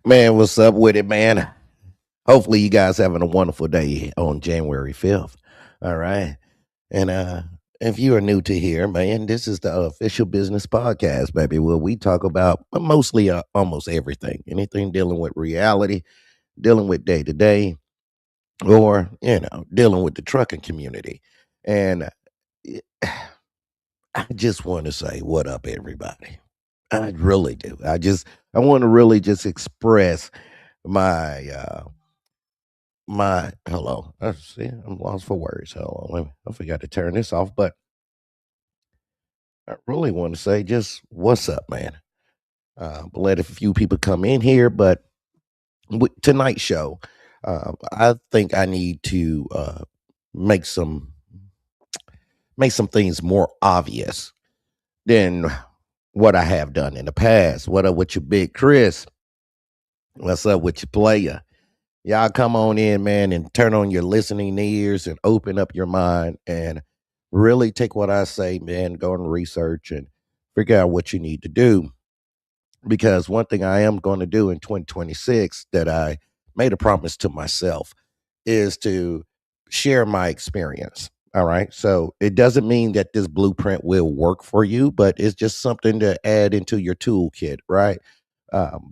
Man, what's up with it, man? Hopefully you guys having a wonderful day on January 5th. All right. And if you are new to here, man, this is the official business podcast, baby, where we talk about mostly almost everything. Anything dealing with reality, dealing with day to day, or, dealing with the trucking community. And I just want to say what up, everybody. I really do. I want to really just express my hello. See, I'm lost for words. Hold on, I forgot to turn this off, but I really want to say just what's up, man. Let a few people come in here, but with tonight's show, I think I need to make some make some things more obvious than what I have done in the past. What up with your big Chris? What's up with your player? Y'all come on in, man, and turn on your listening ears and open up your mind and really take what I say, man, go and research and figure out what you need to do. Because one thing I am going to do in 2026 that I made a promise to myself is to share my experience. All right. So it doesn't mean that this blueprint will work for you, but it's just something to add into your toolkit, right?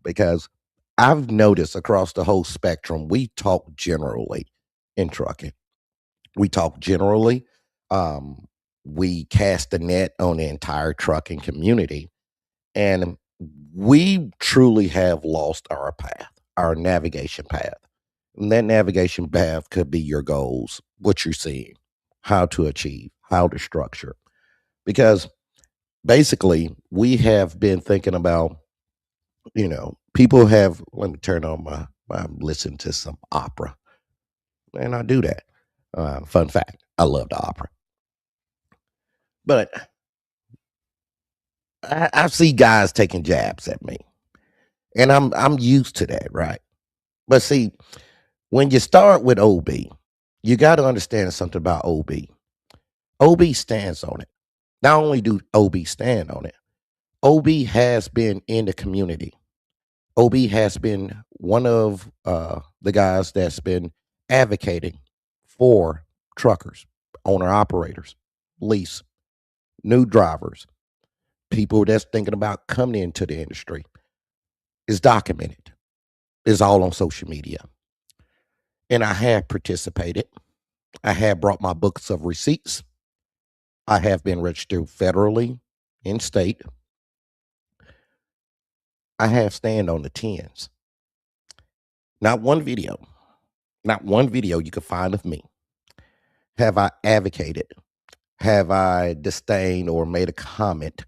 Because I've noticed across the whole spectrum, we talk generally in trucking. We talk generally. Um, we cast a net on the entire trucking community, and we truly have lost our path, our navigation path. And that navigation path could be your goals, what you're seeing, how to achieve, how to structure. Because basically, we have been thinking about, people have, let me turn on my listen to some opera. And I do that. Fun fact, I love the opera. But I see guys taking jabs at me. And I'm used to that, right? But see, when you start with OB, you got to understand something about OB. OB stands on it. Not only do OB stand on it, OB has been in the community. OB has been one of the guys that's been advocating for truckers, owner operators, lease, new drivers, people that's thinking about coming into the industry. Is documented. It's all on social media. And I have participated. I have brought my books of receipts. I have been registered federally in state. I have stand on the tens. Not one video, not one video you can find of me have I advocated, have I disdained or made a comment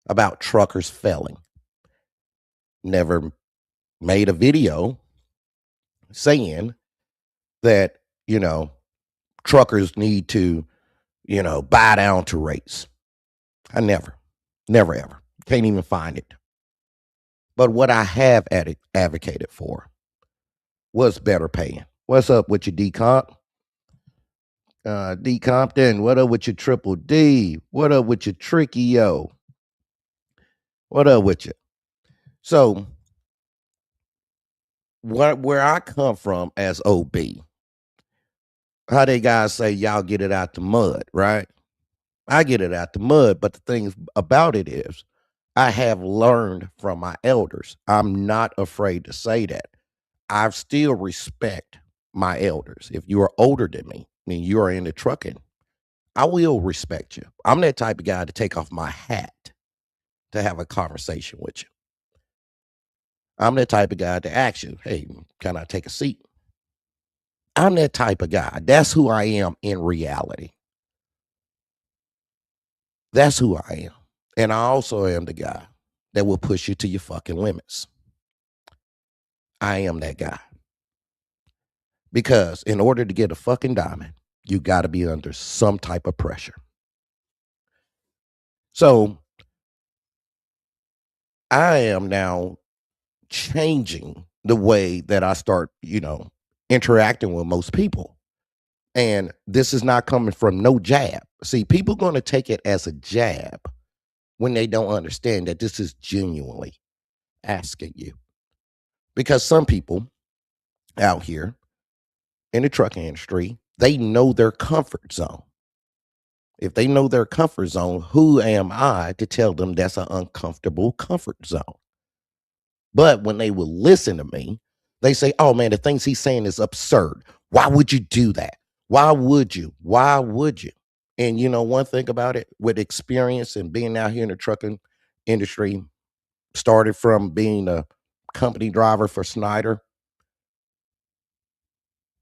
about truckers failing. Never made a video saying that, truckers need to, bow down to race. I never ever. Can't even find it. But what I have advocated for was better paying. What's up with your D Comp? D Compton, what up with your Triple D? What up with your Tricky O? What up with you? So, where I come from as OB, how they guys say y'all get it out the mud, right? I get it out the mud, but the thing about it is, I have learned from my elders. I'm not afraid to say that. I still respect my elders. If you are older than me, I mean you are in the trucking, I will respect you. I'm that type of guy to take off my hat to have a conversation with you. I'm that type of guy to ask you, hey, can I take a seat? I'm that type of guy. That's who I am in reality. That's who I am. And I also am the guy that will push you to your fucking limits. I am that guy. Because in order to get a fucking diamond, you got to be under some type of pressure. So I am now changing the way that I start, interacting with most people. And this is not coming from no jab. See, people going to take it as a jab when they don't understand that this is genuinely asking you. Because some people out here in the trucking industry, they know their comfort zone. If they know their comfort zone, who am I to tell them that's an uncomfortable comfort zone? But when they will listen to me, they say, "Oh man, the things he's saying is absurd. Why would you do that? Why would you? Why would you?" And you know, one thing about it, with experience and being out here in the trucking industry, started from being a company driver for Snyder,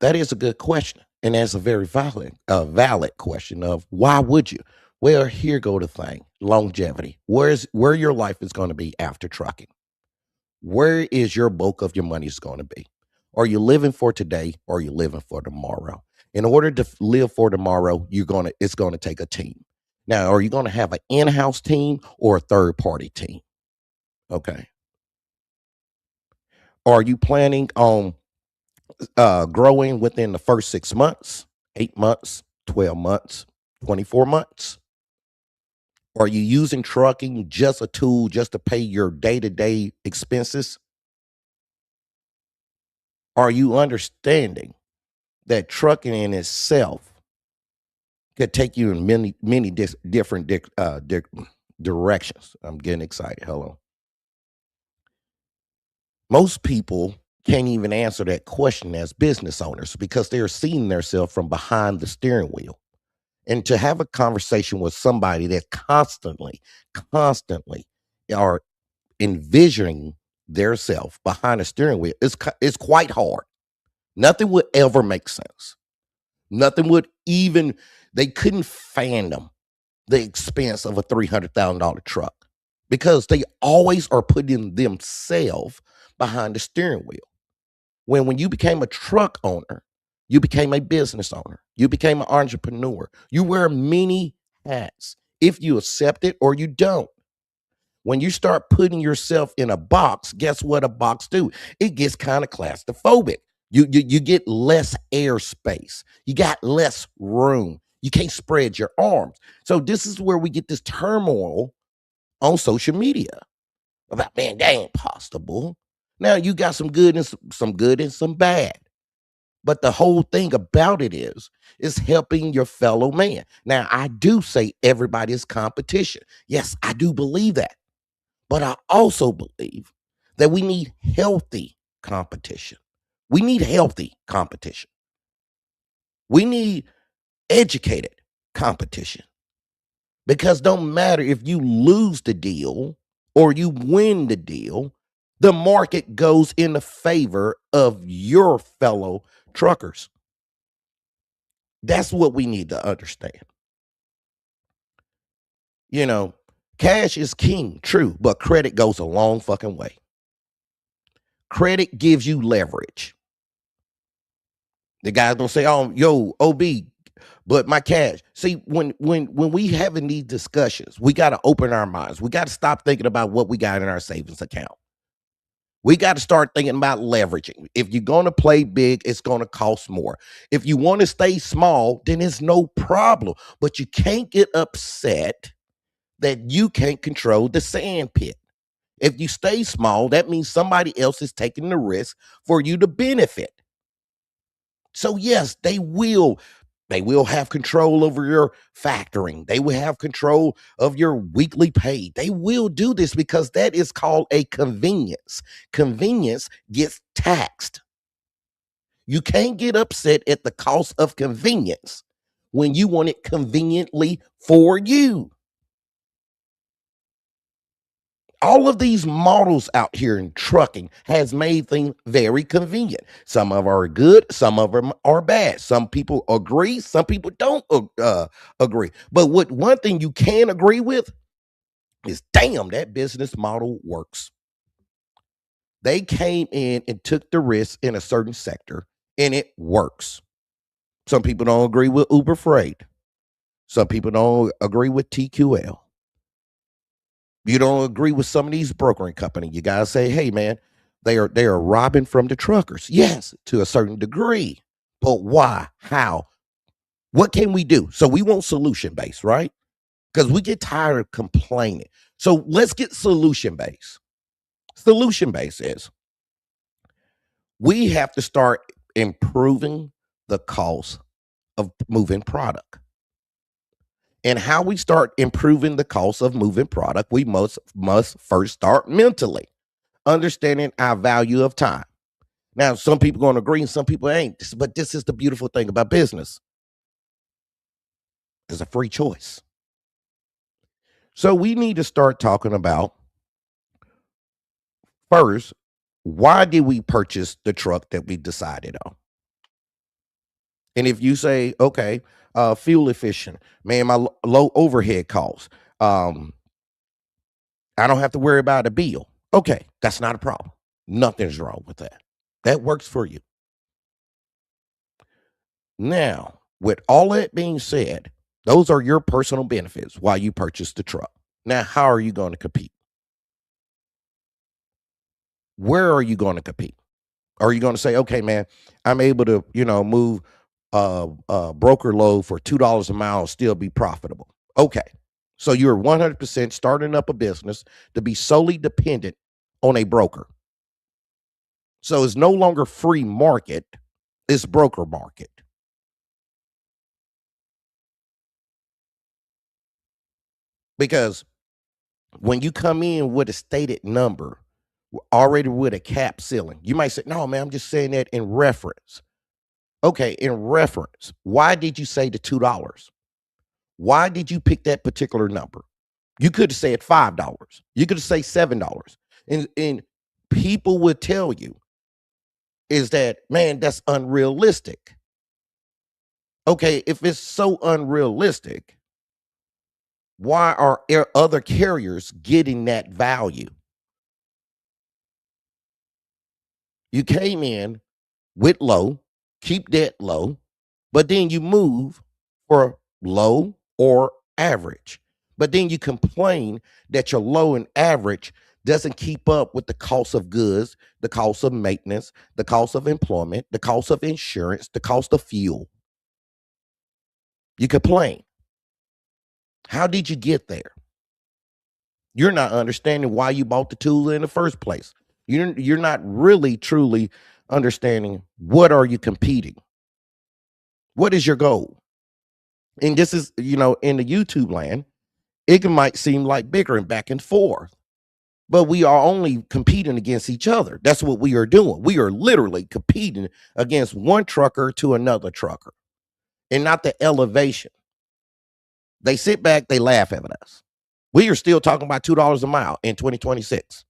that is a good question. And that's a very valid question of why would you? Well, here go the thing. Longevity. Where your life is going to be after trucking? Where is your bulk of your money is going to be? Are you living for today or are you living for tomorrow? In order to live for tomorrow, it's gonna take a team. Now, are you gonna have an in-house team or a third party team? Okay. Are you planning on growing within the first 6 months, 8 months, 12 months, 24 months? Are you using trucking just a tool just to pay your day-to-day expenses? Are you understanding that trucking in itself could take you in many different directions? I'm getting excited. Hello. Most people can't even answer that question as business owners because they're seeing themselves from behind the steering wheel. And to have a conversation with somebody that constantly are envisioning their self behind the steering wheel, it's quite hard. Nothing would ever make sense. Nothing would even, they couldn't fathom the expense of a $300,000 truck because they always are putting themselves behind the steering wheel. When you became a truck owner, you became a business owner, you became an entrepreneur. You wear many hats if you accept it or you don't. When you start putting yourself in a box, guess what a box do? It gets kind of claustrophobic. You get less airspace. You got less room. You can't spread your arms. So this is where we get this turmoil on social media about, man, that ain't possible. Now you got some good and some good and some bad. But the whole thing about it is helping your fellow man. Now I do say everybody is competition. Yes, I do believe that. But I also believe that we need healthy competition. We need healthy competition. We need educated competition because don't matter if you lose the deal or you win the deal, the market goes in the favor of your fellow truckers. That's what we need to understand. You know, cash is king, true, but credit goes a long fucking way. Credit gives you leverage. The guy's gonna say, "Oh, yo, OB, but my cash." See, when we having these discussions, we got to open our minds. We got to stop thinking about what we got in our savings account. We got to start thinking about leveraging. If you're going to play big, it's going to cost more. If you want to stay small, then it's no problem. But you can't get upset that you can't control the sand pit. If you stay small, that means somebody else is taking the risk for you to benefit. So yes, they will have control over your factoring. They will have control of your weekly pay. They will do this because that is called a convenience. Convenience gets taxed. You can't get upset at the cost of convenience when you want it conveniently for you. All of these models out here in trucking has made things very convenient. Some of them are good, some of them are bad. Some people agree, some people don't agree. But what one thing you can agree with is, damn, that business model works. They came in and took the risk in a certain sector, and it works. Some people don't agree with Uber Freight. Some people don't agree with TQL. You don't agree with some of these brokering companies. You gotta say, hey man, they are robbing from the truckers. Yes, to a certain degree. But why? How? What can we do? So we want solution based, right? Because we get tired of complaining. So let's get solution based. Solution based is We have to start improving the cost of moving product. And how we start improving the cost of moving product, we must first start mentally understanding our value of time. Now, some people going to agree and some people ain't. But this is the beautiful thing about business. It's a free choice. So we need to start talking about first, why did we purchase the truck that we decided on? And if you say, okay, fuel efficient, man, my low overhead costs, um, I don't have to worry about a bill. Okay, that's not a problem. Nothing's wrong with that. That works for you. Now, with all that being said, those are your personal benefits while you purchase the truck. Now, how are you going to compete? Where are you going to compete? Are you going to say, okay, man, I'm able to, move broker load for $2 a mile and still be profitable? Okay. So you're 100% starting up a business to be solely dependent on a broker. So it's no longer free market, it's broker market. Because when you come in with a stated number, already with a cap ceiling, you might say, no, man, I'm just saying that in reference. Okay, in reference, why did you say the $2? Why did you pick that particular number? You could have said $5. You could have said $7. And people would tell you is that, man, that's unrealistic. Okay, if it's so unrealistic, why are other carriers getting that value? You came in with low, keep that low, but then you move for low or average. But then you complain that your low and average doesn't keep up with the cost of goods, the cost of maintenance, the cost of employment, the cost of insurance, the cost of fuel. You complain. How did you get there? You're not understanding why you bought the tool in the first place. You're not really truly understanding what are you competing? What is your goal? And this is, in the YouTube land, might seem like bickering back and forth, but we are only competing against each other. That's what we are doing. We are literally competing against one trucker to another trucker and not the elevation. They sit back, they laugh at us. We are still talking about $2 a mile in 2026.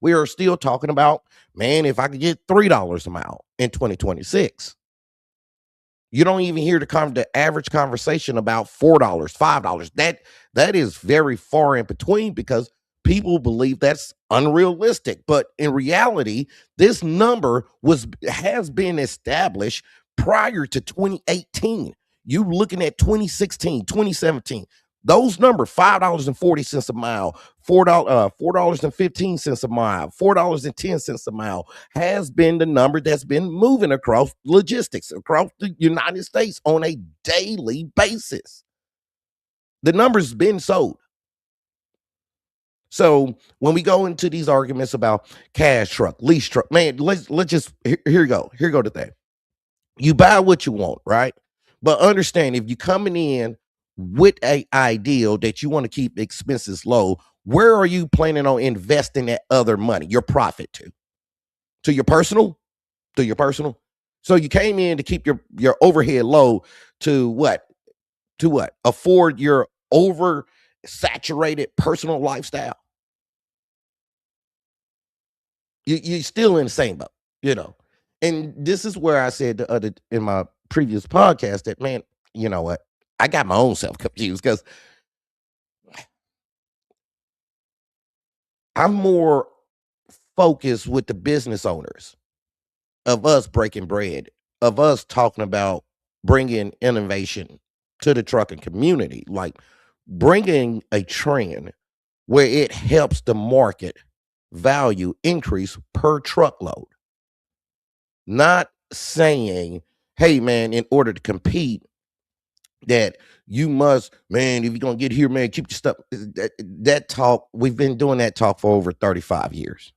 We are still talking about, man, if I could get $3 a mile in 2026. You don't even hear the average conversation about $4, $5. That is very far in between because people believe that's unrealistic. But in reality, this number has been established prior to 2018. You looking at 2016, 2017. Those numbers, $5.40 a mile, $4.15 a mile, $4.10 a mile, has been the number that's been moving across logistics across the United States on a daily basis. The number's been sold. So when we go into these arguments about cash truck, lease truck, man, let's just here you go. Here go the thing. You buy what you want, right? But understand if you're coming in with a ideal that you want to keep expenses low, where are you planning on investing that other money, your profit to? To your personal? To your personal? So you came in to keep your overhead low to what? To what? Afford your over saturated personal lifestyle. You're still in the same boat, you know. And this is where I said the other in my previous podcast that, man, you know what? I got my own self confused because I'm more focused with the business owners of us breaking bread, of us talking about bringing innovation to the trucking community, like bringing a trend where it helps the market value increase per truckload. Not saying, hey, man, in order to compete, that you must, man, if you're gonna get here, man, keep your stuff. That talk, we've been doing that talk for over 35 years.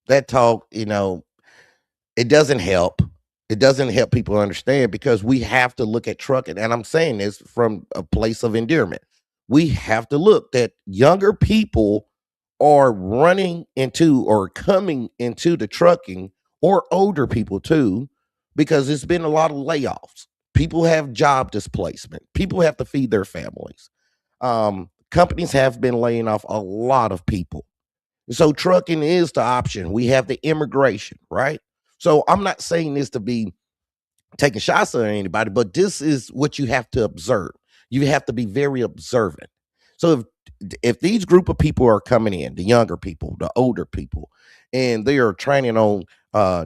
That talk, It doesn't help. It doesn't help people understand because we have to look at trucking, and I'm saying this from a place of endearment. We have to look that younger people are running into or coming into the trucking, or older people too, because it's been a lot of layoffs. People have job displacement. People have to feed their families. Companies have been laying off a lot of people. So trucking is the option. We have the immigration, right? So I'm not saying this to be taking shots at anybody, but this is what you have to observe. You have to be very observant. So if these group of people are coming in, the younger people, the older people, and they are training on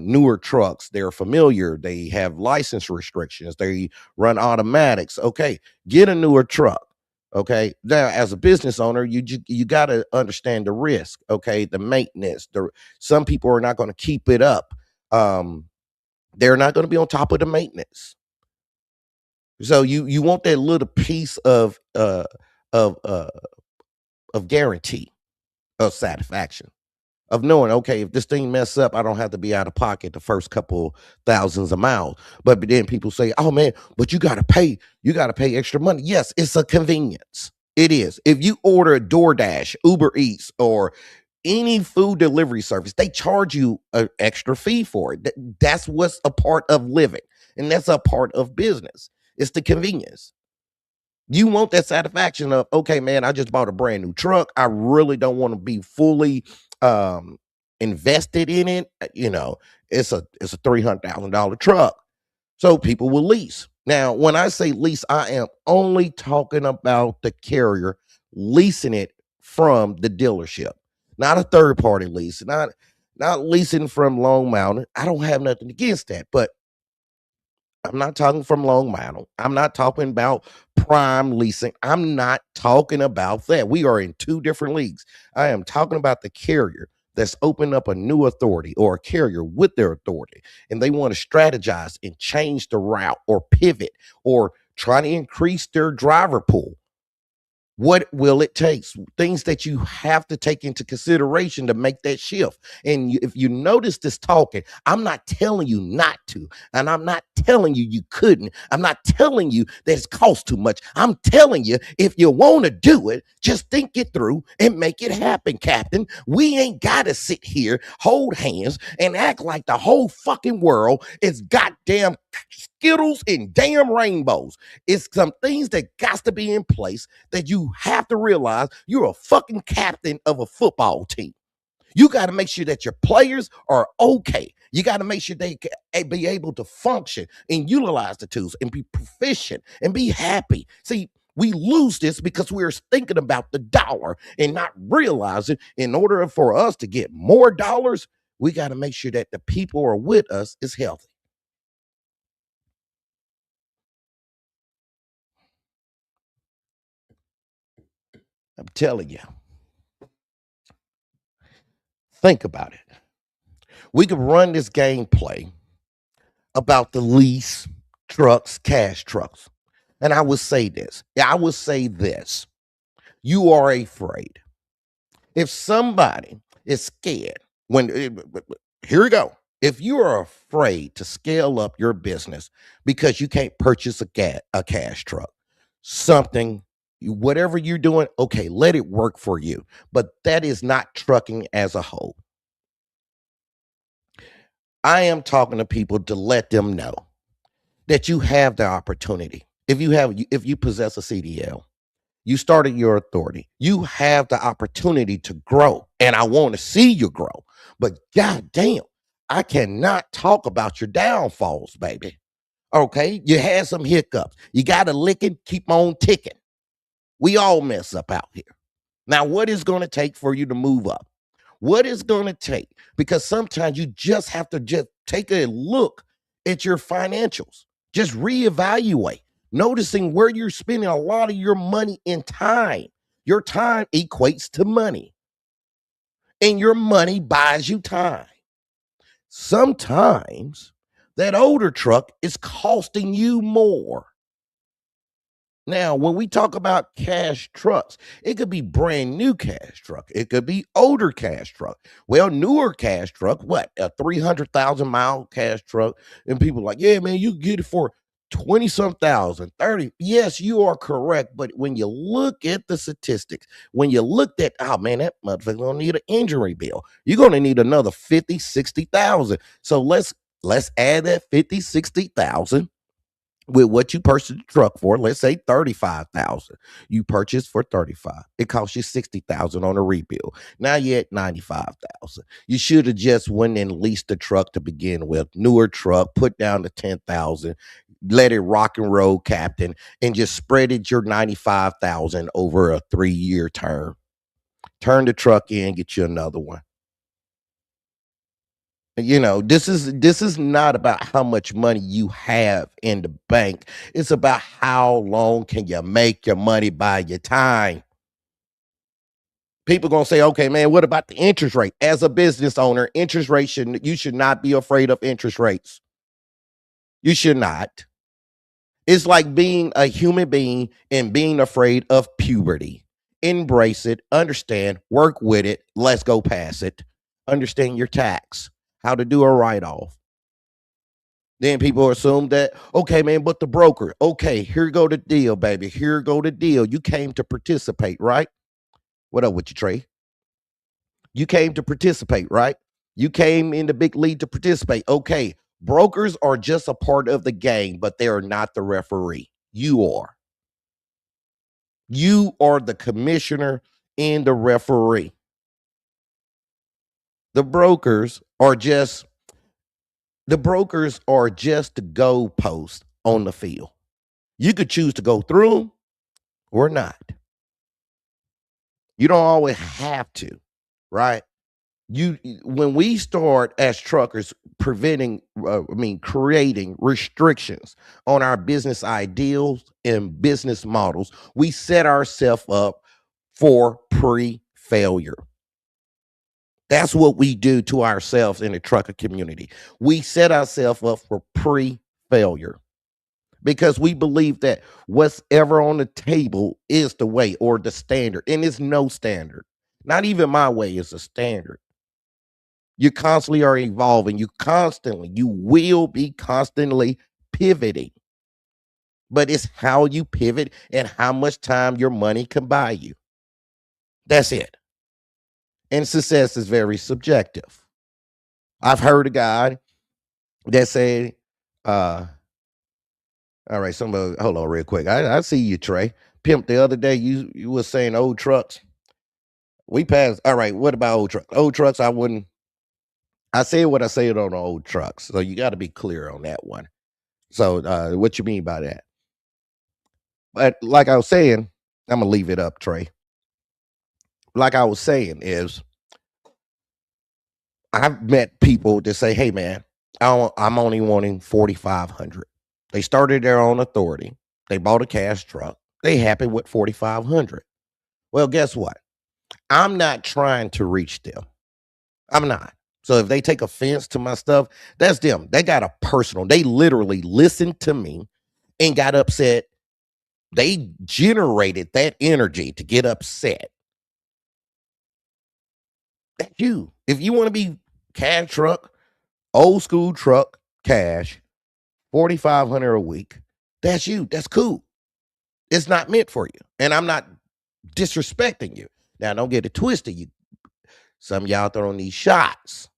newer trucks, they're familiar, they have license restrictions, they run automatics. Okay, get a newer truck. Okay, now as a business owner, you got to understand the risk. Okay, the maintenance. Some people are not going to keep it up. Um, they're not going to be on top of the maintenance. So you want that little piece of uh of guarantee of satisfaction of knowing, okay, if this thing mess up, I don't have to be out of pocket the first couple thousands of miles. But then people say, oh man, but you gotta pay extra money. Yes, it's a convenience. It is. If you order a DoorDash, Uber Eats, or any food delivery service, they charge you an extra fee for it. That's what's a part of living, and that's a part of business. It's the convenience. You want that satisfaction of, okay, man, I just bought a brand new truck. I really don't want to be fully um invested in it. It's a $300,000 truck. So people will lease. Now, when I say lease, I am only talking about the carrier leasing it from the dealership, not a third party lease, not leasing from Long Mountain. I don't have nothing against that, but I'm not talking from Long Mountain. I'm not talking about prime leasing. I'm not talking about that. We are in two different leagues. I am talking about the carrier that's opened up a new authority, or a carrier with their authority, and they want to strategize and change the route or pivot or try to increase their driver pool. What will it take? Things that you have to take into consideration to make that shift. And if you notice this talking, I'm not telling you not to. And I'm not telling you you couldn't. I'm not telling you that it's cost too much. I'm telling you, if you want to do it, just think it through and make it happen, Captain. We ain't got to sit here, hold hands, and act like the whole fucking world is goddamn Skittles and damn rainbows. It's some things that got to be in place, that you have to realize you're a fucking captain of a football team. You got to make sure that your players are okay. You got to make sure they can be able to function and utilize the tools and be proficient and be happy. See, we lose this because we're thinking about the dollar and not realizing, in order for us to get more dollars, we got to make sure that the people who are with us is healthy. I'm telling you, think about it. We could run this gameplay about the lease trucks, cash trucks. And I would say this. I would say this. You are afraid. If somebody is scared, here we go. If you are afraid to scale up your business because you can't purchase a cash truck, something, whatever you're doing, okay, let it work for you. But that is not trucking as a whole. I am talking to people to let them know that you have the opportunity. If you possess a CDL, you started your authority. You have the opportunity to grow, and I want to see you grow. But god damn, I cannot talk about your downfalls, baby. Okay, you had some hiccups. You got to lick it, keep on ticking. We all mess up out here. Now, what is going to take for you to move up? What is going to take? Because sometimes you just have to just take a look at your financials, just reevaluate, noticing where you're spending a lot of your money and time. Your time equates to money, and your money buys you time. Sometimes that older truck is costing you more. Now, when we talk about cash trucks, it could be brand new cash truck. It could be older cash truck. Well, newer cash truck, what? A 300,000 mile cash truck. And people like, yeah, man, you can get it for 20 some thousand, 30. Yes, you are correct. But when you look at the statistics, when you looked at, oh man, that motherfucker gonna need an injury bill. You're gonna need another 50, 60,000. So let's add that 50, 60,000 with what you purchased the truck for. Let's say 35,000. You purchased for 35. It cost you 60,000 on a rebuild. Now you're at 95,000. You should have just went and leased the truck to begin with. Newer truck, put down the 10,000, let it rock and roll, captain, and just spread it your 95,000 over a 3-year term. Turn the truck in, get you another one. This is not about how much money you have in the bank. It's about how long can you make your money by your time. People gonna say, okay, man, what about the interest rate? As a business owner, you should not be afraid of interest rates. You should not. It's like being a human being and being afraid of puberty. Embrace it, understand, work with it, let's go past it. Understand your tax, how to do a write-off. Then people assume that, okay, man, but the broker, okay, here go the deal, baby. Here go the deal. You came to participate, right? What up with you, Trey? You came to participate, right? You came in the big league to participate. Okay, brokers are just a part of the game, but they are not the referee. You are. You are the commissioner and the referee. The brokers are just the goalpost on the field. You could choose to go through them or not. You don't always have to, right? When we start as truckers creating restrictions on our business ideals and business models, we set ourselves up for pre-failure. That's what we do to ourselves in the trucker community. We set ourselves up for pre-failure because we believe that what's ever on the table is the way or the standard, and it's no standard. Not even my way is a standard. You constantly are evolving. You will be constantly pivoting. But it's how you pivot and how much time your money can buy you. That's it. And success is very subjective. I've heard a guy that said, all right, somebody, hold on real quick. I see you, Trey. Pimp, the other day you were saying old trucks. We passed. All right, what about old trucks? Old trucks, I said what I said on the old trucks. So you got to be clear on that one. So what you mean by that? But like I was saying, I'm gonna leave it up, Trey. Like I was saying, is I've met people that say, "Hey, man, I'm only wanting 4,500." They started their own authority. They bought a cash truck. They happy with 4,500. Well, guess what? I'm not trying to reach them. I'm not. So if they take offense to my stuff, that's them. They got a personal. They literally listened to me and got upset. They generated that energy to get upset. That's you. If you want to be cash truck, old school truck, cash, 4,500 a week, that's you. That's cool. It's not meant for you. And I'm not disrespecting you. Now, don't get it twisted. Some of y'all throwing these shots.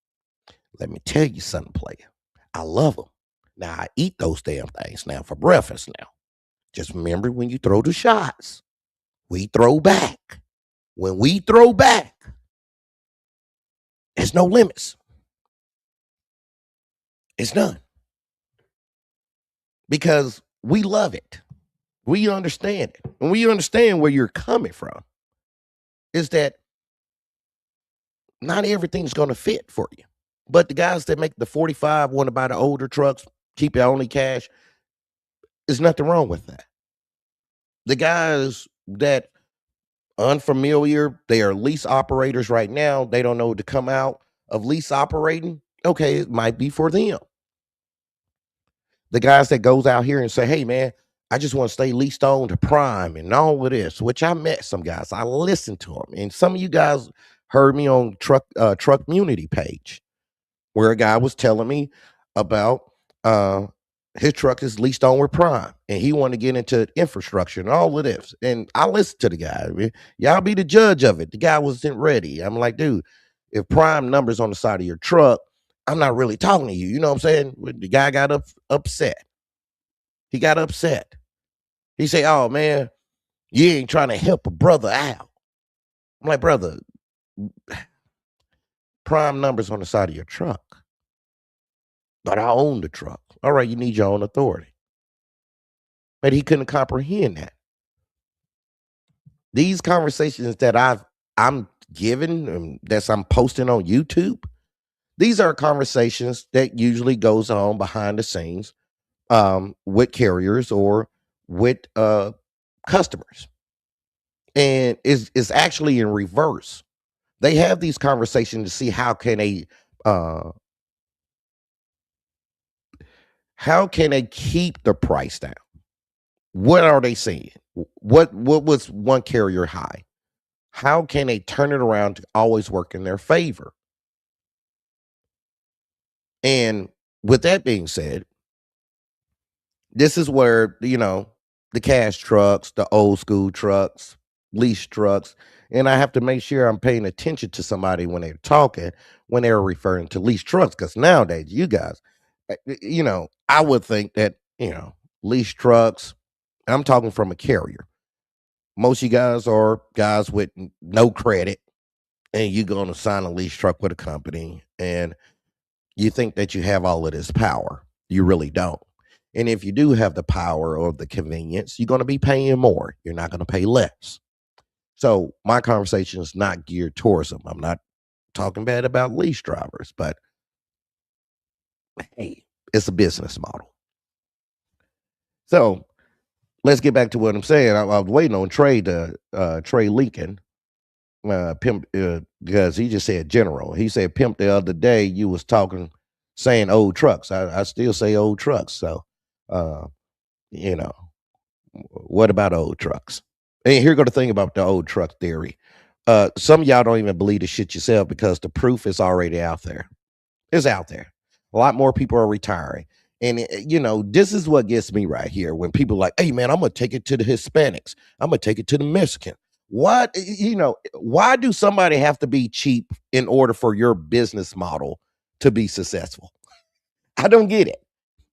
Let me tell you something, player. I love them. Now, I eat those damn things now for breakfast now. Just remember when you throw the shots, we throw back. When we throw back, there's no limits. It's none. Because we love it. We understand it. And we understand where you're coming from. Is that not everything's going to fit for you. But the guys that make the 45 want to buy the older trucks, keep your only cash, there's nothing wrong with that. The guys that unfamiliar, they are lease operators right now. They don't know to come out of lease operating. Okay, it might be for them. The guys that goes out here and say, hey man, I just want to stay leased on to Prime and all of this, which I met some guys. I listened to them. And some of you guys heard me on Truck Community page where a guy was telling me about uh his truck is leased on with Prime and he wanted to get into infrastructure and all of this. And I listened to the guy. I mean, y'all be the judge of it. The guy wasn't ready. I'm like, dude, if Prime numbers on the side of your truck, I'm not really talking to you. You know what I'm saying? The guy got upset. He got upset. He said, "Oh man, you ain't trying to help a brother out." I'm like, brother, Prime numbers on the side of your truck, but I own the truck. All right, you need your own authority. But he couldn't comprehend that. These conversations that I'm giving that I'm posting on YouTube, these are conversations that usually goes on behind the scenes with carriers or with customers, and is actually in reverse. They have these conversations to see uh, how can they keep the price down. What are they saying? What was one carrier high? How can they turn it around to always work in their favor? And with that being said, this is where, the cash trucks, the old school trucks, lease trucks, and I have to make sure I'm paying attention to somebody when they're talking, when they're referring to lease trucks. Because nowadays, you guys, I would think that, lease trucks, I'm talking from a carrier. Most of you guys are guys with no credit, and you're going to sign a lease truck with a company, and you think that you have all of this power. You really don't. And if you do have the power or the convenience, you're going to be paying more. You're not going to pay less. So my conversation is not geared towards them. I'm not talking bad about lease drivers, but hey, it's a business model. So let's get back to what I'm saying. I was waiting on Trey Lincoln, pimp, because he just said general. He said pimp the other day. You was talking, saying old trucks. I still say old trucks. So, uh, you know, what about old trucks? And here go the thing about the old truck theory. Some of y'all don't even believe the shit yourself because the proof is already out there. It's out there. A lot more people are retiring. And this is what gets me right here when people are like, hey man, I'm gonna take it to the Hispanics. I'm gonna take it to the Mexican. What why do somebody have to be cheap in order for your business model to be successful? I don't get it.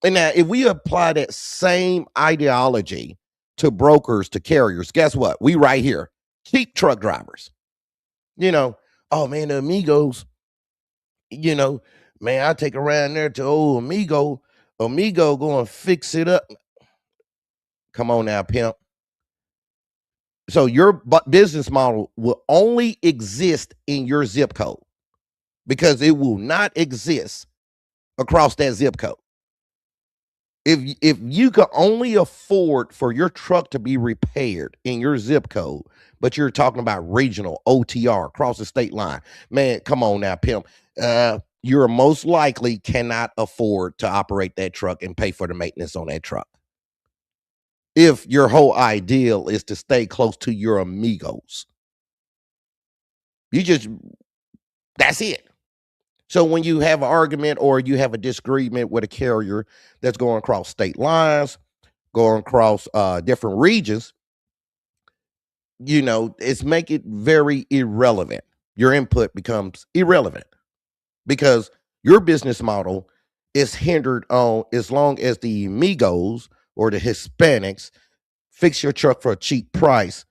And now if we apply that same ideology to brokers, to carriers, guess what? We right here. Cheap truck drivers. You know, oh man, the amigos, you know, man, I take around there to old amigo. Amigo go and fix it up. Come on now, pimp. So your business model will only exist in your zip code because it will not exist across that zip code. If you could only afford for your truck to be repaired in your zip code, but you're talking about regional OTR across the state line, man, come on now, pimp. You're most likely cannot afford to operate that truck and pay for the maintenance on that truck. If your whole ideal is to stay close to your amigos, you just that's it. So when you have an argument or you have a disagreement with a carrier that's going across state lines, going across different regions, it's make it very irrelevant. Your input becomes irrelevant because your business model is hindered on as long as the amigos or the Hispanics fix your truck for a cheap price,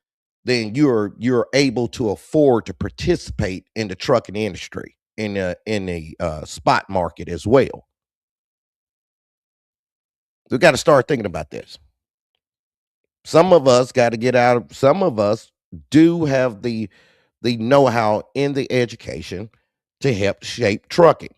then you're able to afford to participate in the trucking industry in the spot market as well. We got to start thinking about this. Some of us got to get out of. Some of us do have the know-how in the education to help shape trucking.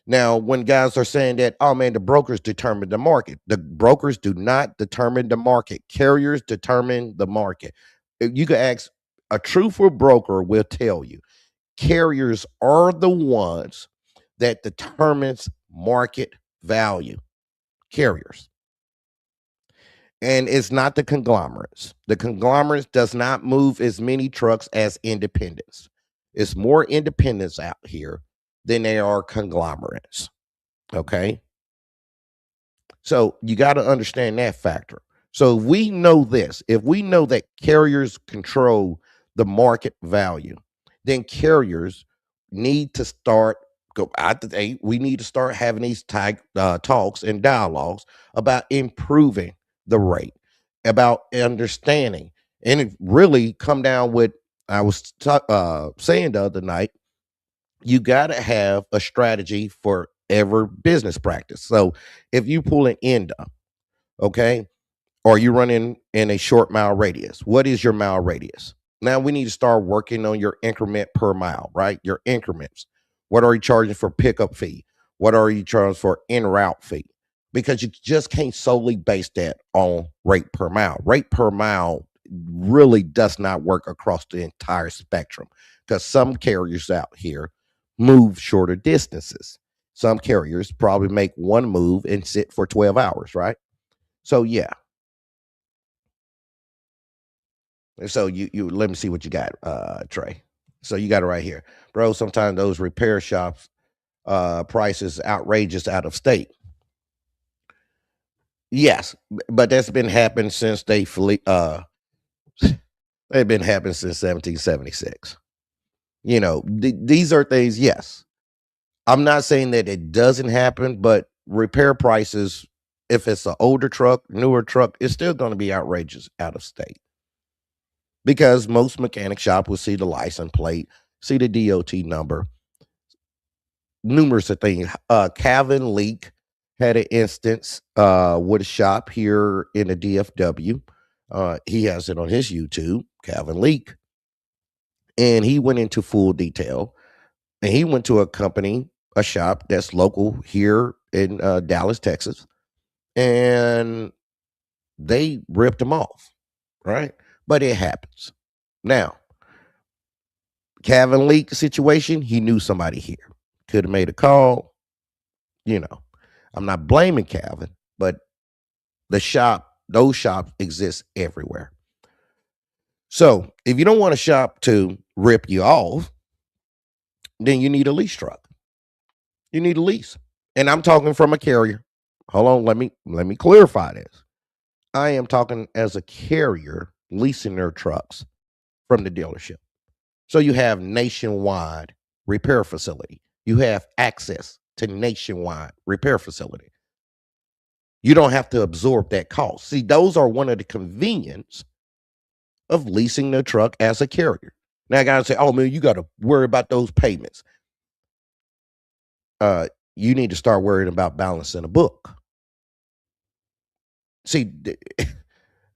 Now, when guys are saying that, oh man, the brokers determine the market, the brokers do not determine the market. Carriers determine the market. You can ask a truthful broker will tell you carriers are the ones that determines market value. Carriers. And it's not the conglomerates. The conglomerates does not move as many trucks as independents. It's more independents out here than there are conglomerates. Okay. So you got to understand that factor. So if we know this, if we know that carriers control the market value, then carriers need to start we need to start having these talks and dialogues about improving the rate, about understanding, and it really come down with I was saying the other night. You got to have a strategy for every business practice. So if you pull an end up, okay, or you running in a short mile radius, what is your mile radius? Now we need to start working on your increment per mile, right? Your increments. What are you charging for pickup fee? What are you charging for en route fee? Because you just can't solely base that on rate per mile. Rate per mile really does not work across the entire spectrum because some carriers out here move shorter distances. Some carriers probably make one move and sit for 12 hours, right? So yeah. So you let me see what you got, Trey. So you got it right here. Bro, sometimes those repair shops prices outrageous out of state. Yes, but that's been happening since they've been happening since 1776. These are things, yes. I'm not saying that it doesn't happen, but repair prices, if it's an older truck, newer truck, it's still going to be outrageous out of state because most mechanic shop will see the license plate, see the DOT number, numerous of things. Calvin Leak had an instance with a shop here in the DFW. He has it on his YouTube, Calvin Leak, and he went into full detail. And he went to a shop that's local here in Dallas, Texas, and they ripped him off, right? But it happens. Now, Calvin Leak situation, he knew somebody here. Could have made a call. I'm not blaming Calvin, but those shops exist everywhere. So if you don't want a shop to rip you off, then you need a lease truck. You need a lease. And I'm talking from a carrier. Hold on, let me clarify this. I am talking as a carrier leasing their trucks from the dealership. So you have nationwide repair facility. You have access to nationwide repair facility. You don't have to absorb that cost. See, those are one of the convenience of leasing the truck as a carrier. Now I gotta say, oh man, you gotta worry about those payments. You need to start worrying about balancing a book. See,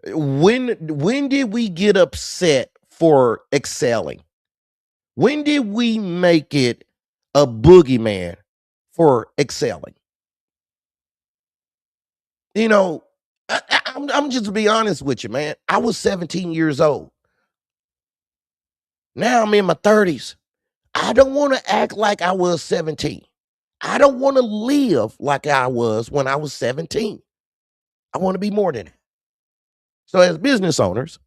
when did we get upset for excelling? When did we make it a boogeyman for excelling? You know, I'm just to be honest with you, man. I was 17 years old. Now I'm in my 30s. I don't want to act like I was 17. I don't want to live like I was when I was 17. I want to be more than that. So, as business owners,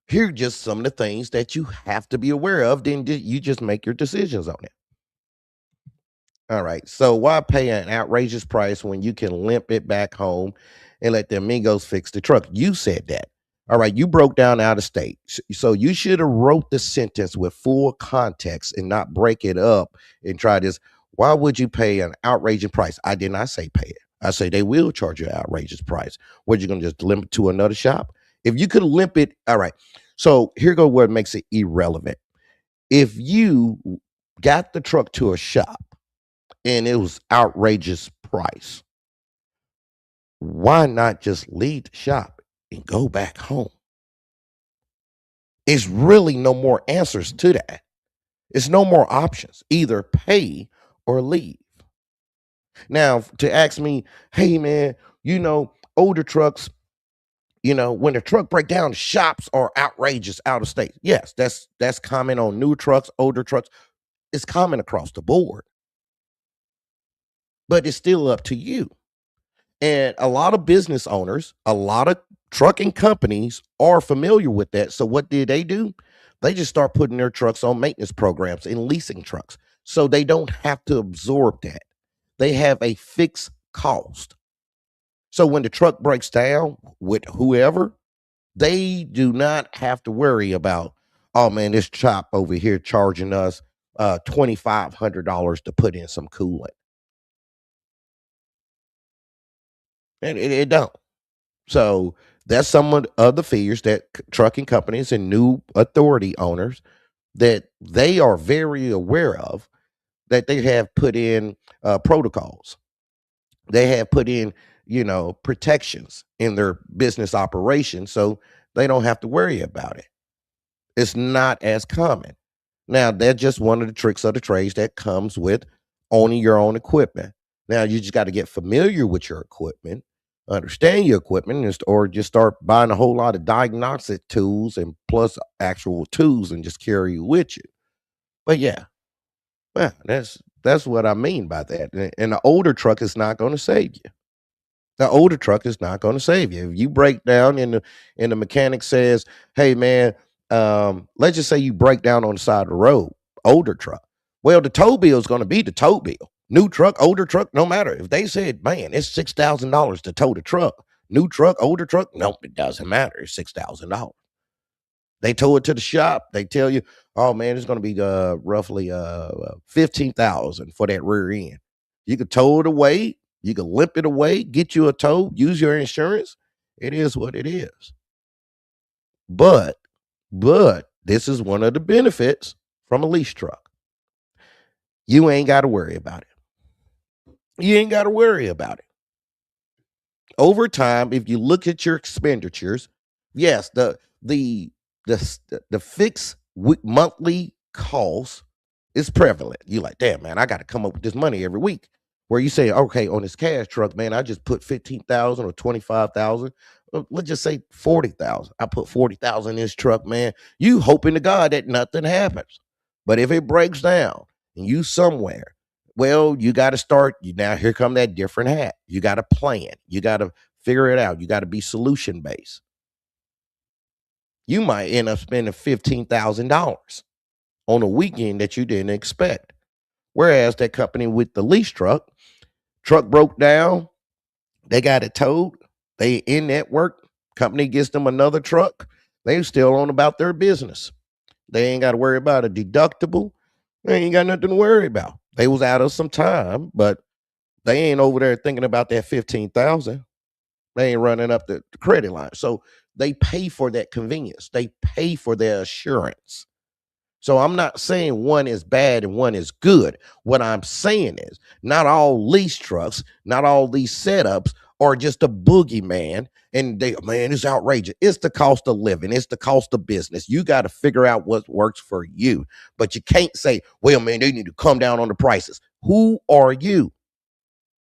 here are just some of the things that you have to be aware of. Then you just make your decisions on it. All right. So why pay an outrageous price when you can limp it back home and let the amigos fix the truck? You said that. All right. You broke down out of state. So you should have wrote the sentence with full context and not break it up and try this. Why would you pay an outrageous price? I did not say pay it. I say they will charge you an outrageous price. What, you going to just limp it to another shop? If you could limp it, all right. So here go what makes it irrelevant. If you got the truck to a shop and it was outrageous price, why not just leave the shop and go back home? It's really no more answers to that. It's no more options. Either pay or leave. Now, to ask me, hey man, older trucks, when the truck break down, the shops are outrageous out of state. Yes, that's common on new trucks, older trucks. It's common across the board. But it's still up to you. And a lot of business owners, a lot of trucking companies are familiar with that. So what did they do? They just start putting their trucks on maintenance programs and leasing trucks. So they don't have to absorb that. They have a fixed cost. So when the truck breaks down with whoever, they do not have to worry about, oh man, this chop over here charging us $2,500 to put in some coolant. And it don't. So that's some of the fears that trucking companies and new authority owners that they are very aware of, that they have put in protocols. They have put in, protections in their business operation so they don't have to worry about it. It's not as common. Now, that's just one of the tricks of the trades that comes with owning your own equipment. Now, you just got to get familiar with your equipment, understand your equipment, or just start buying a whole lot of diagnostic tools and plus actual tools and just carry it with you. But yeah, that's what I mean by that. And the older truck is not going to save you. The older truck is not going to save you. If you break down and the mechanic says, "Hey man, let's just say you break down on the side of the road, older truck." Well, the tow bill is going to be the tow bill. New truck, older truck, no matter. If they said, "Man, it's $6,000 to tow the truck," new truck, older truck, nope, it doesn't matter. It's $6,000. They tow it to the shop. They tell you, "Oh man, it's going to be roughly 15,000 for that rear end." You could tow it away. You can limp it away. Get you a tow. Use your insurance. It is what it is. But this is one of the benefits from a lease truck. You ain't got to worry about it. You ain't got to worry about it. Over time, if you look at your expenditures, yes, the fixed monthly cost is prevalent. You like, damn man, I got to come up with this money every week. Where you say, okay, on this cash truck, man, I just put 15,000 or 25,000. Let's just say 40,000. I put 40,000 in this truck, man. You hoping to God that nothing happens. But if it breaks down and you somewhere, well, you got to start. You now here come that different hat. You got to plan. You got to figure it out. You got to be solution based. You might end up spending $15,000 on a weekend that you didn't expect. Whereas that company with the lease truck broke down, they got it towed, they in network, company gets them another truck, they still on about their business. They ain't got to worry about a deductible. They ain't got nothing to worry about. They was out of some time, but they ain't over there thinking about that 15,000. They ain't running up the credit line. So they pay for that convenience. They pay for their assurance. So I'm not saying one is bad and one is good. What I'm saying is not all lease trucks, not all these setups are just a boogeyman. And man, it's outrageous. It's the cost of living. It's the cost of business. You got to figure out what works for you. But you can't say, well, man, they need to come down on the prices. Who are you?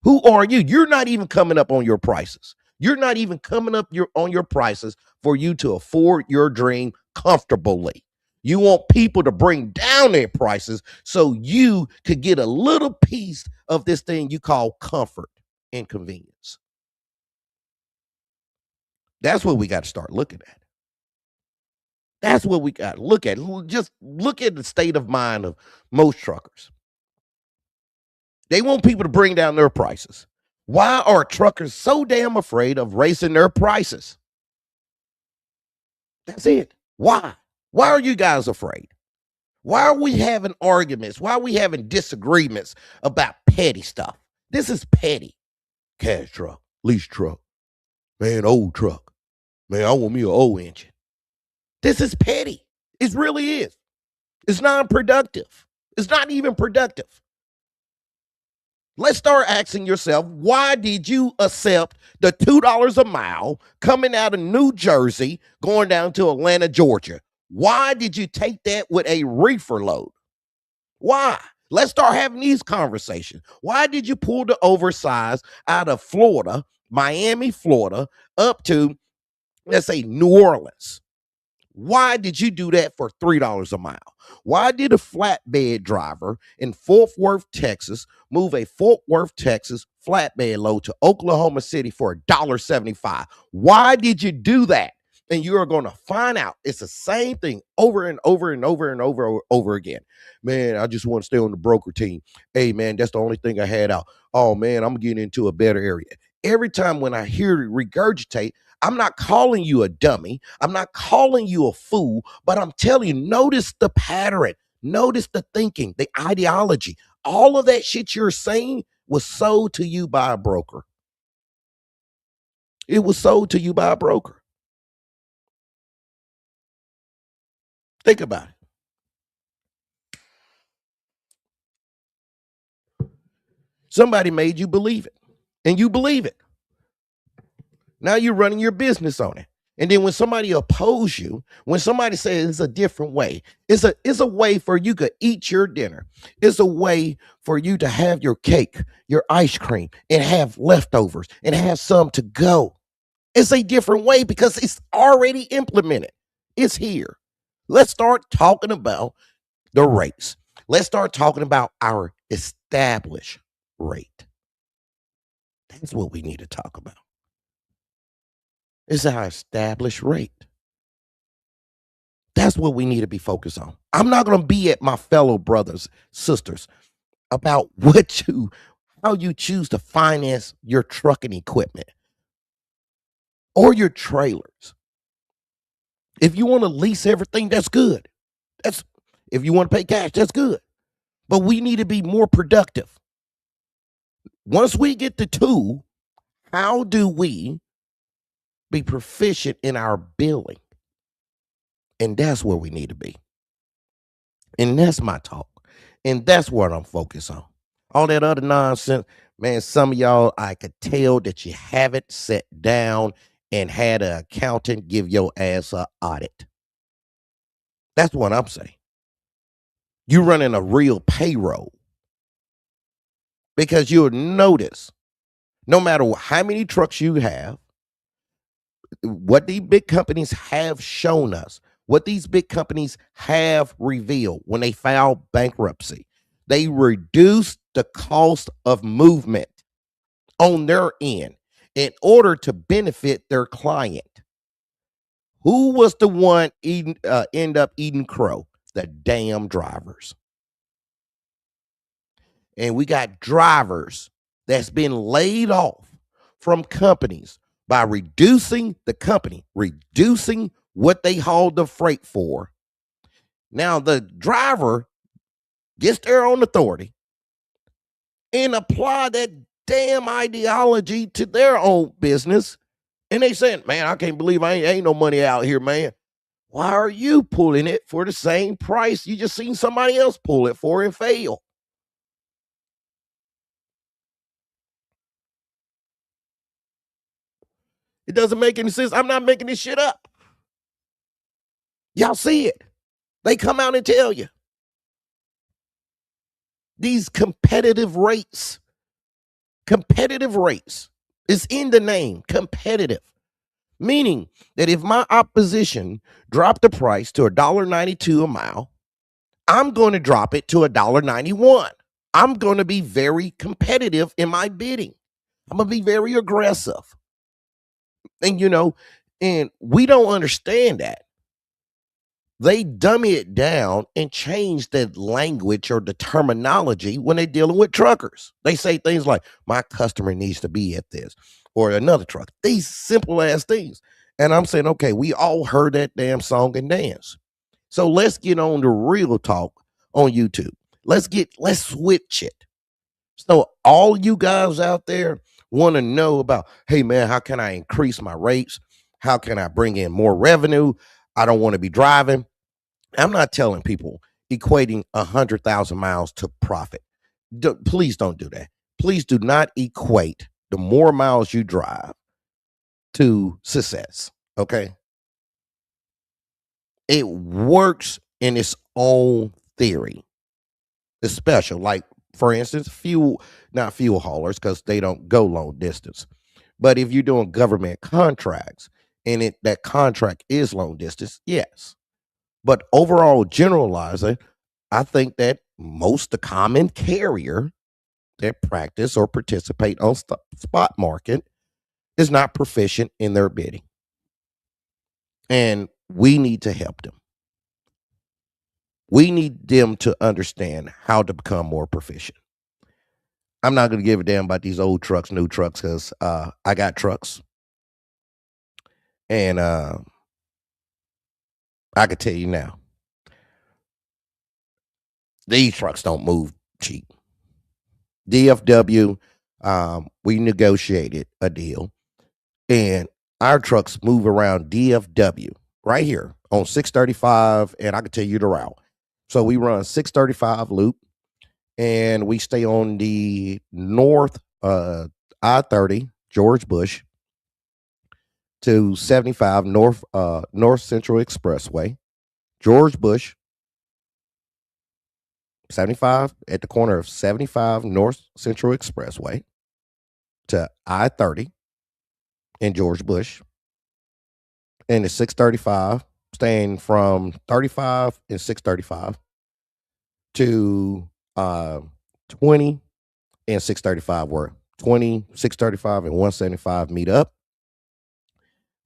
Who are you? You're not even coming up on your prices. You're not even coming up on your prices for you to afford your dream comfortably. You want people to bring down their prices so you could get a little piece of this thing you call comfort and convenience. That's what we got to start looking at. That's what we got to look at. Just look at the state of mind of most truckers. They want people to bring down their prices. Why are truckers so damn afraid of raising their prices? That's it. Why? Why are you guys afraid? Why are we having arguments? Why are we having disagreements about petty stuff? This is petty. Cash truck, lease truck, man, old truck. Man, I want me an old engine. This is petty. It really is. It's non-productive. It's not even productive. Let's start asking yourself, why did you accept the $2 a mile coming out of New Jersey, going down to Atlanta, Georgia? Why did you take that with a reefer load? Why? Let's start having these conversations. Why did you pull the oversized out of Florida, Miami, Florida, up to, let's say, New Orleans? Why did you do that for $3 a mile? Why did a flatbed driver in Fort Worth, Texas, move a Fort Worth, Texas flatbed load to Oklahoma City for $1.75? Why did you do that? And you are going to find out it's the same thing over and over and over and over again. Man, I just want to stay on the broker team. Hey, man, that's the only thing I had out. Oh, man, I'm getting into a better area. Every time when I hear it regurgitate, I'm not calling you a dummy. I'm not calling you a fool, but I'm telling you, notice the pattern, notice the thinking, the ideology. All of that shit you're saying was sold to you by a broker. It was sold to you by a broker. Think about it. Somebody made you believe it, and you believe it. Now you're running your business on it. And then when somebody oppose you, when somebody says it's a different way, it's a way for you to eat your dinner. It's a way for you to have your cake, your ice cream, and have leftovers and have some to go. It's a different way because it's already implemented. It's here. Let's start talking about the rates. Let's start talking about our established rate. That's what we need to talk about. It's our established rate. That's what we need to be focused on. I'm not going to be at my fellow brothers, sisters about how you choose to finance your trucking equipment or your trailers. If you want to lease everything, that's good. If you want to pay cash, that's good. But we need to be more productive. Once we get the tool, how do we be proficient in our billing? And that's where we need to be. And that's my talk. And that's what I'm focused on. All that other nonsense, man, some of y'all, I could tell that you haven't sat down and had an accountant give your ass an audit. That's what I'm saying. You're running a real payroll because you'll notice no matter how many trucks you have, what these big companies have shown us, what these big companies have revealed when they file bankruptcy, they reduce the cost of movement on their end in order to benefit their client. Who was the one end up eating crow? The damn drivers. And we got drivers that's been laid off from companies by reducing what they haul the freight for. Now the driver gets their own authority and apply that damn ideology to their own business. And they saying, man, I can't believe I ain't no money out here, man. Why are you pulling it for the same price you just seen somebody else pull it for and fail? It doesn't make any sense. I'm not making this shit up. Y'all see it. They come out and tell you. These competitive rates is in the name, competitive. Meaning that if my opposition dropped the price to $1.92 a mile, I'm going to drop it to $1.91. I'm going to be very competitive in my bidding. I'm going to be very aggressive. And we don't understand that. They dummy it down and change the language or the terminology when they're dealing with truckers. They say things like, my customer needs to be at this or another truck. These simple ass things. And I'm saying, okay, we all heard that damn song and dance. So let's get on the real talk on YouTube. Let's switch it. So all you guys out there want to know about, hey man, how can I increase my rates? How can I bring in more revenue? I don't want to be driving. I'm not telling people equating 100,000 miles to profit. Please don't do that. Please do not equate the more miles you drive to success. Okay. It works in its own theory. It's special. Like, for instance, not fuel haulers, because they don't go long distance. But if you're doing government contracts, and that contract is long distance, yes. But overall, generalizing, I think that most the common carrier that practice or participate on spot market is not proficient in their bidding, and we need to help them. We need them to understand how to become more proficient. I'm not going to give a damn about these old trucks, new trucks, because I got trucks, and I can tell you now, these trucks don't move cheap. DFW, we negotiated a deal, and our trucks move around DFW right here on 635, and I can tell you the route. So we run 635 loop, and we stay on the north I-30 George Bush to 75 North Central Expressway, George Bush, 75 at the corner of 75 North Central Expressway to I-30 in George Bush, and the 635 staying from 35 and 635 to 20 and 635, where 20, 635, and 175 meet up.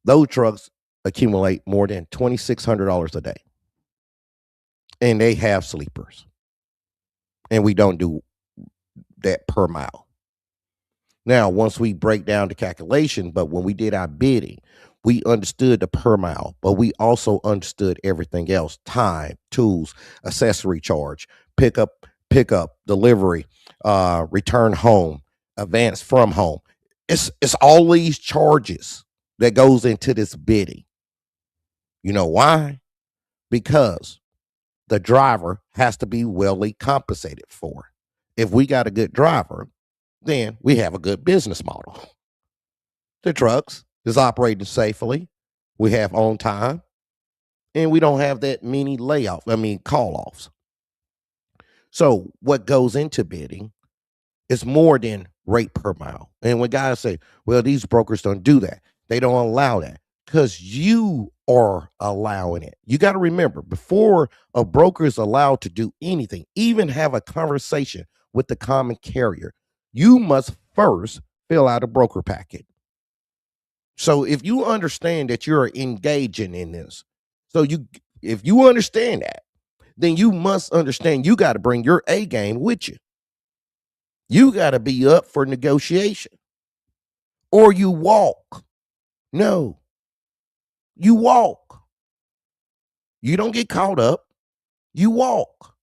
Those trucks accumulate more than $2,600 a day, and they have sleepers, and we don't do that per mile. Now, once we break down the calculation, but when we did our bidding, we understood the per mile, but we also understood everything else: time, tools, accessory charge, pickup, delivery, return home, advance from home. It's all these charges that goes into this bidding. You know why? Because the driver has to be well compensated for. If we got a good driver, then we have a good business model. The trucks is operating safely. We have on time, and we don't have that many call offs. So what goes into bidding is more than rate per mile. And when guys say, well, these brokers don't do that, they don't allow that, because you are allowing it. You got to remember, before a broker is allowed to do anything, even have a conversation with the common carrier, you must first fill out a broker packet. So if you understand that you're engaging in this, if you understand that, then you must understand you got to bring your A game with you. You got to be up for negotiation, or you walk. No, you walk. You don't get caught up. You walk.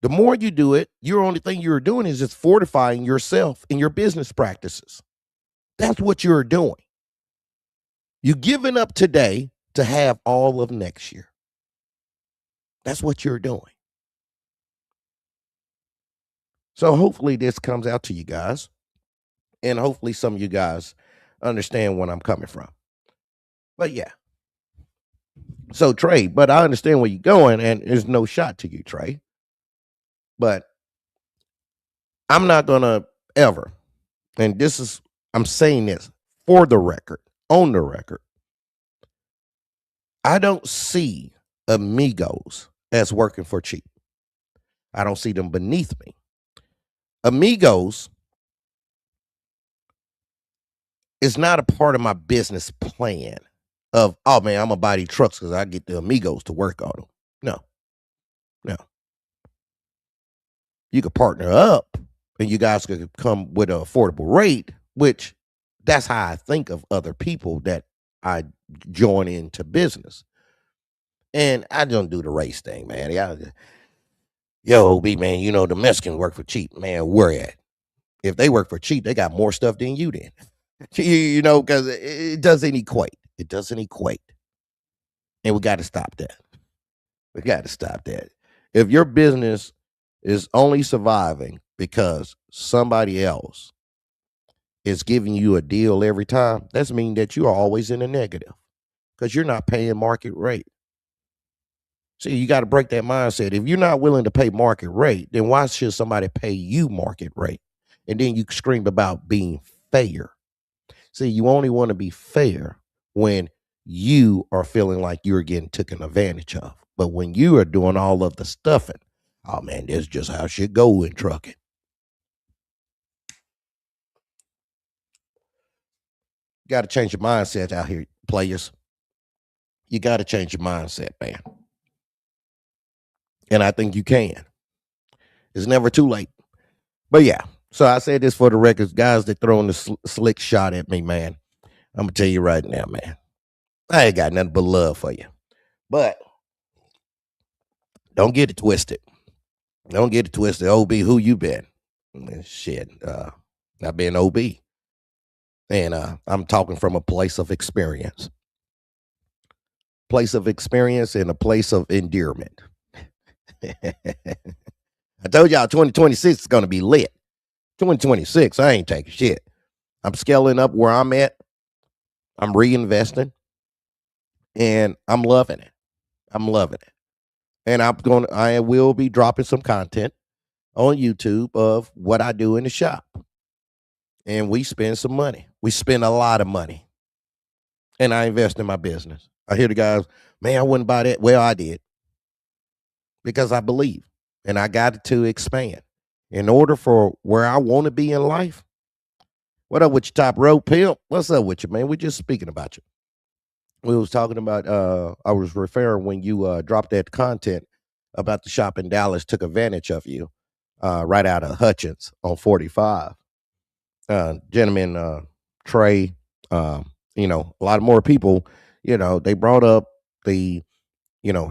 The more you do it, your only thing you're doing is just fortifying yourself in your business practices. That's what you're doing. You're giving up today to have all of next year. That's what you're doing. So hopefully this comes out to you guys, and hopefully some of you guys understand where I'm coming from. But yeah. So Trey, but I understand where you're going, and there's no shot to you, Trey. But I'm not gonna ever, and I'm saying this for the record, on the record. I don't see amigos as working for cheap. I don't see them beneath me. Amigos is not a part of my business plan of, oh man, I'm gonna buy these trucks because I get the amigos to work on them. No. You could partner up and you guys could come with an affordable rate, which that's how I think of other people that I join into business. And I don't do the race thing, man. Yo, B man, the Mexicans work for cheap, man. Where at? If they work for cheap, they got more stuff than you did. Because it doesn't equate. It doesn't equate. And we got to stop that. We got to stop that. If your business is only surviving because somebody else is giving you a deal every time, that's mean that you are always in the negative because you're not paying market rate. See, you got to break that mindset. If you're not willing to pay market rate, then why should somebody pay you market rate? And then you scream about being fair. See, you only want to be fair when you are feeling like you're getting taken advantage of. But when you are doing all of the stuffing, oh man, that's just how shit go in trucking. Got to change your mindset out here, players. You got to change your mindset, man. And I think you can. It's never too late. But yeah, so I said this for the records, guys that throwing the slick shot at me, man. I'm gonna tell you right now, man. I ain't got nothing but love for you. But don't get it twisted. Don't get it twisted. OB, who you been? Shit. I've been OB. And I'm talking from a place of experience. Place of experience and a place of endearment. I told y'all 2026 is gonna be lit. 2026, I ain't taking shit. I'm scaling up where I'm at. I'm reinvesting. And I'm loving it. I'm loving it. And I will be dropping some content on YouTube of what I do in the shop. And we spend some money. We spend a lot of money. And I invest in my business. I hear the guys, man, I wouldn't buy that. Well, I did. Because I believe. And I got to expand. In order for where I want to be in life. What up with your top rope pimp? What's up with you, man? We're just speaking about you. We was talking about I was referring when you dropped that content about the shop in Dallas took advantage of you right out of Hutchins on 45. Gentleman Trey, a lot of more people, they brought up the,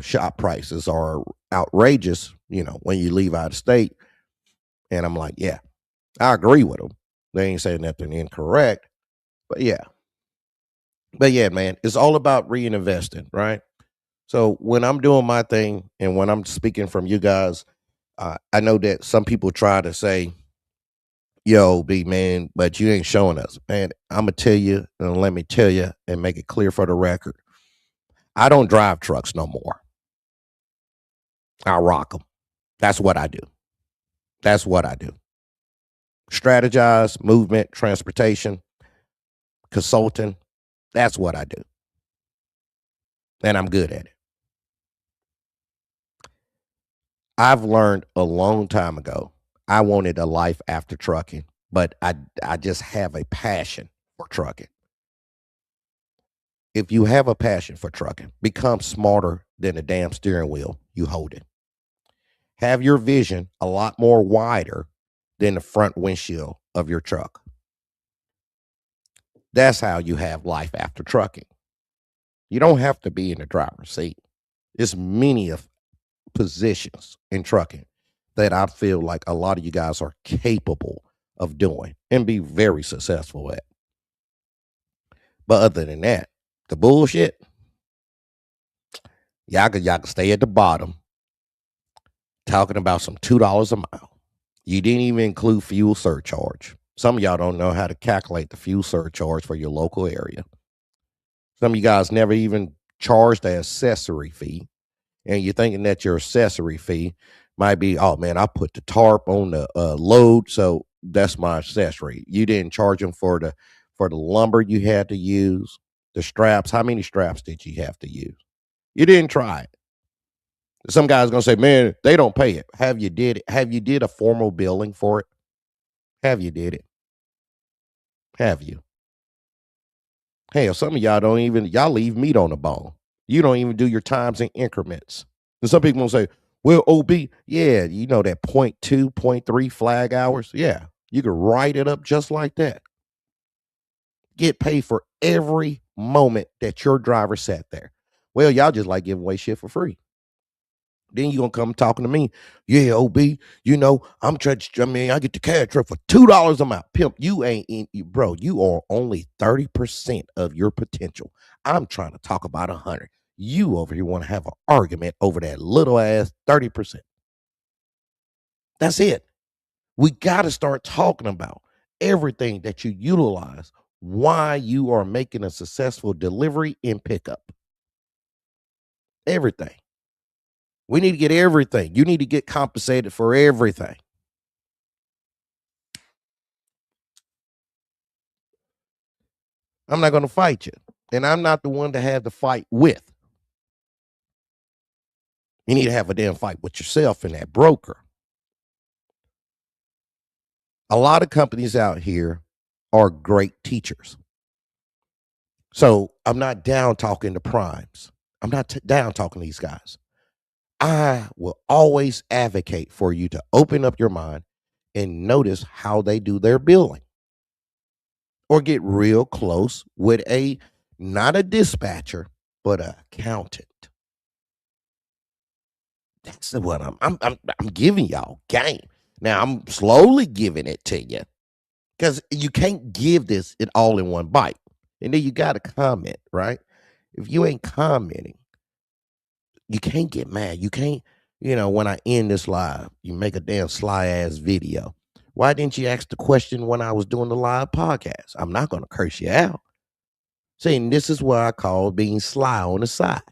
shop prices are outrageous, when you leave out of state. And I'm like, yeah, I agree with them. They ain't saying nothing incorrect, but yeah. But yeah, man, it's all about reinvesting, right? So when I'm doing my thing and when I'm speaking from you guys, I know that some people try to say, yo, B man, but you ain't showing us. Man, I'm gonna tell you and let me tell you and make it clear for the record. I don't drive trucks no more. I rock them. That's what I do. That's what I do. Strategize, movement, transportation, consulting. That's what I do. And I'm good at it. I've learned a long time ago. I wanted a life after trucking, but I just have a passion for trucking. If you have a passion for trucking, become smarter than the damn steering wheel you hold it. Have your vision a lot more wider than the front windshield of your truck. That's how you have life after trucking. You don't have to be in the driver's seat. There's many of positions in trucking that I feel like a lot of you guys are capable of doing and be very successful at. But other than that, the bullshit, y'all can stay at the bottom talking about some $2 a mile. You didn't even include fuel surcharge. Some of y'all don't know how to calculate the fuel surcharge for your local area. Some of you guys never even charged the accessory fee. And you're thinking that your accessory fee might be, oh man, I put the tarp on the load, so that's my accessory. You didn't charge them for the lumber you had to use, the straps. How many straps did you have to use? You didn't try it. Some guys gonna say, man, they don't pay it. Have you did it? Have you did a formal billing for it? Have you did it? Have you? Hell, some of y'all don't even y'all leave meat on the bone. You don't even do your times in increments. And some people will say, well, OB, yeah, you know that point 0.2, point 0.3 flag hours. Yeah, you can write it up just like that. Get paid for every moment that your driver sat there. Well, y'all just like giving away shit for free. Then you gonna come talking to me. Yeah, OB, I'm trying to, I get the cash truck for $2 a mile. Pimp, you ain't in, bro, you are only 30% of your potential. I'm trying to talk about 100. You over here want to have an argument over that little ass 30%. That's it. We got to start talking about everything that you utilize, why you are making a successful delivery and pickup. Everything. We need to get everything. You need to get compensated for everything. I'm not going to fight you. And I'm not the one to have the fight with. You need to have a damn fight with yourself and that broker. A lot of companies out here are great teachers. So I'm not down talking to primes. I'm not down talking to these guys. I will always advocate for you to open up your mind and notice how they do their billing or get real close with a not a dispatcher, but an accountant. That's what I'm giving y'all game. Now I'm slowly giving it to you because you can't give this it all in one bite. And then you got to comment, right? If you ain't commenting, you can't get mad. You can't, when I end this live, you make a damn sly ass video. Why didn't you ask the question when I was doing the live podcast? I'm not going to curse you out. Saying this is what I call being sly on the side.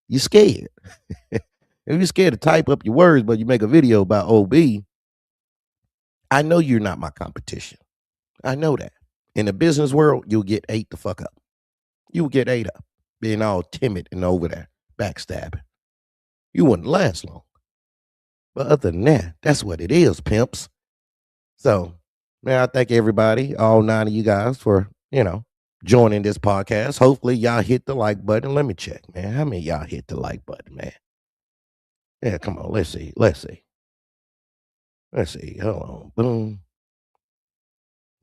You're scared. If you're scared to type up your words, but you make a video about OB, I know you're not my competition. I know that. In the business world, you'll get ate the fuck up. You'll get ate up, being all timid and over there, backstabbing. You wouldn't last long. But other than that, that's what it is, pimps. So, man, I thank everybody, all 9 of you guys, for, joining this podcast. Hopefully, y'all hit the like button. Let me check, man. How many of y'all hit the like button, man? Yeah, come on. Let's see. Let's see. Let's see. Hold on. Boom.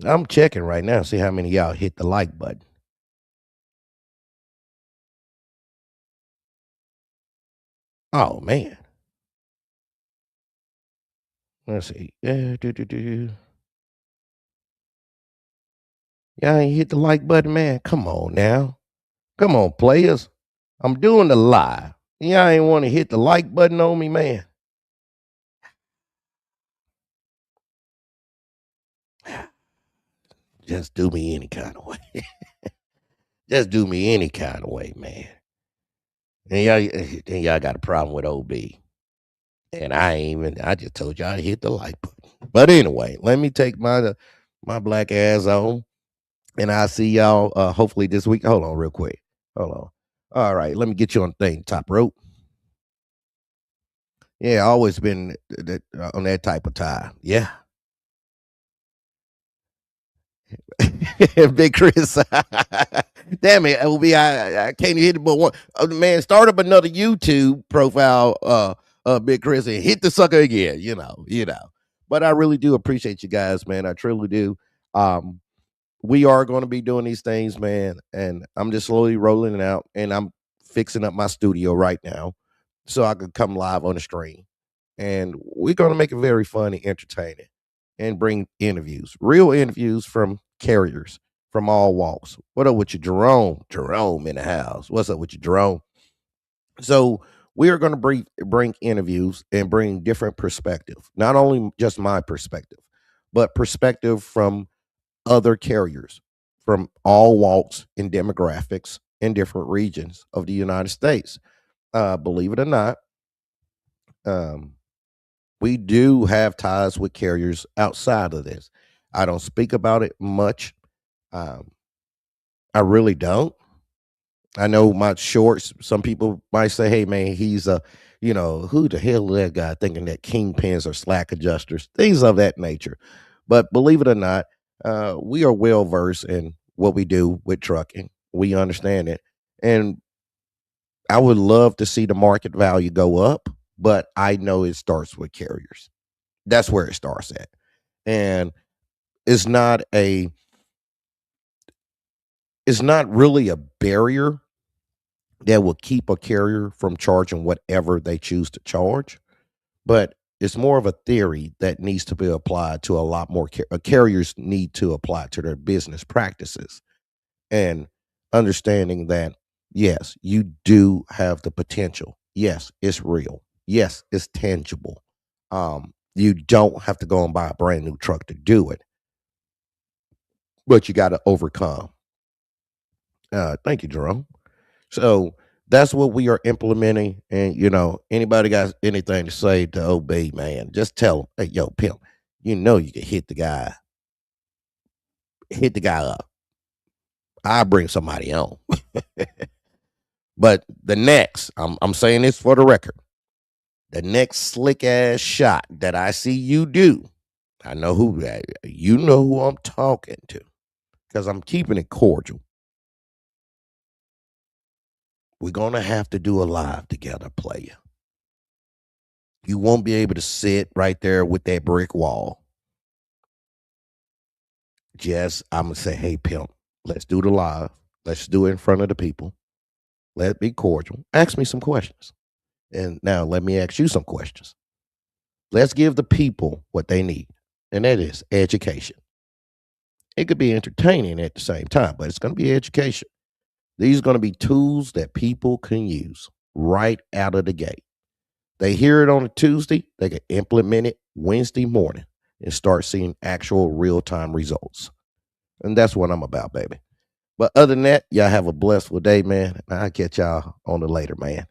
I'm checking right now, see how many of y'all hit the like button. Oh, man. Let's see. Y'all ain't hit the like button, man. Come on now. Come on, players. I'm doing the live. Y'all ain't want to hit the like button on me, man. Just do me any kind of way. Just do me any kind of way, man. And y'all got a problem with OB. And I just told y'all to hit the like button. But anyway, let me take my black ass on. And I'll see y'all hopefully this week. Hold on real quick. Hold on. All right, let me get you on the thing, top rope. Yeah, always been on that type of tie. Yeah. Big Chris. Damn it, OB, I can't hit it but one. Man, start up another YouTube profile, Big Chris, and hit the sucker again, But I really do appreciate you guys, man. I truly do. We are going to be doing these things, man, and I'm just slowly rolling it out, and I'm fixing up my studio right now so I could come live on the stream. And we're going to make it very fun and entertaining and bring interviews, real interviews from carriers from all walks. What up with you, Jerome? Jerome in the house. What's up with you, Jerome? So we are going to bring interviews and bring different perspective, not only just my perspective, but perspective from other carriers from all walks and demographics in different regions of the United States. Believe it or not, um, we do have ties with carriers outside of this. I don't speak about it much. Um, I really don't. I know my shorts. Some people might say, "Hey, man, he's a, who the hell is that guy thinking that kingpins are slack adjusters, things of that nature." But believe it or not, we are well versed in what we do with trucking. We understand it, and I would love to see the market value go up, but I know it starts with carriers. That's where it starts at, and it's not a, it's not really a barrier that will keep a carrier from charging whatever they choose to charge, but it's more of a theory that needs to be applied to a lot more carriers need to apply to their business practices and understanding that yes, you do have the potential. Yes, it's real. Yes, it's tangible. You don't have to go and buy a brand new truck to do it, but you got to overcome. Thank you, Jerome. So that's what we are implementing. And anybody got anything to say to OB, man, just tell them, hey, yo, pimp, you can hit the guy up. I bring somebody on. But the next, I'm saying this for the record, the next slick ass shot that I see you do, I know who you know who I'm talking to because I'm keeping it cordial. We're gonna have to do a live together, player. You won't be able to sit right there with that brick wall. Just I'm gonna say, hey pimp, let's do the live. Let's do it in front of the people. Let it be cordial. Ask me some questions. And now let me ask you some questions. Let's give the people what they need, and that is education. It could be entertaining at the same time, but it's going to be education. These are going to be tools that people can use right out of the gate. They hear it on a Tuesday, they can implement it Wednesday morning and start seeing actual real time results. And that's what I'm about, baby. But other than that, y'all have a blessful day, man. I'll catch y'all on the later, man.